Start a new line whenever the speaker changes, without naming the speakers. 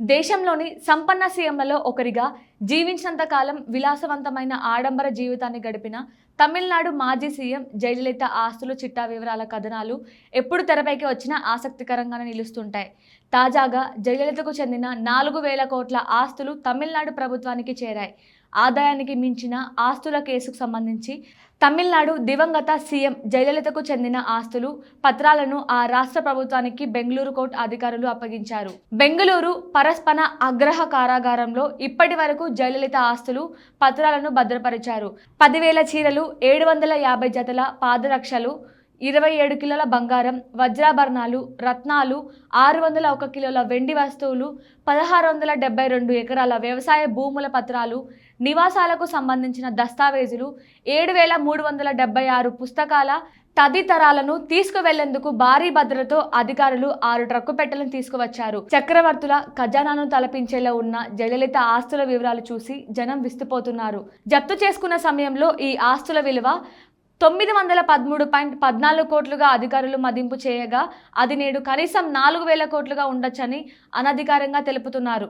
దేశంలోని సంపన్న సీఎంలలో ఒకరిగా జీవించినంత కాలం విలాసవంతమైన ఆడంబర జీవితాన్ని గడిపిన తమిళనాడు మాజీ సీఎం జయలలిత ఆస్తుల చిట్టా వివరాల కథనాలు ఎప్పుడు తెరపైకి వచ్చినా ఆసక్తికరంగానే నిలుస్తుంటాయి. తాజాగా జయలలితకు చెందిన 4,000 కోట్ల ఆస్తులు తమిళనాడు ప్రభుత్వానికి చేరాయి. ఆదాయానికి మించిన ఆస్తుల కేసుకు సంబంధించి తమిళనాడు దివంగత సీఎం జయలలితకు చెందిన ఆస్తులు పత్రాలను ఆ రాష్ట్ర ప్రభుత్వానికి బెంగళూరు కోర్టు అధికారులు అప్పగించారు. బెంగళూరు పరస్పన అగ్రహ కారాగారంలో ఇప్పటి వరకు జయలలిత ఆస్తులు పత్రాలను భద్రపరిచారు. 10,000 చీరలు, 750 జతల పాదరక్షలు, 27 కిలోల బంగారం, వజ్రాభరణాలు, రత్నాలు, 601 కిలోల వెండి వస్తువులు, 1,672 ఎకరాల వ్యవసాయ భూముల పత్రాలు, నివాసాలకు సంబంధించిన దస్తావేజులు, 7,376 పుస్తకాల తదితరాలను తీసుకువెళ్లేందుకు భారీ భద్రతతో అధికారులు 6 ట్రక్కు పెట్టెలను తీసుకువచ్చారు. చక్రవర్తుల ఖజానాను తలపించేలా ఉన్న జయలలిత ఆస్తుల వివరాలు చూసి జనం విస్తుపోతున్నారు. జప్తు చేసుకున్న సమయంలో ఈ ఆస్తుల విలువ 913.14 కోట్లుగా అధికారులు మదింపు చేయగా అది నేడు కనీసం 4,000 కోట్లుగా ఉండొచ్చని అనధికారంగా తెలుపుతున్నారు.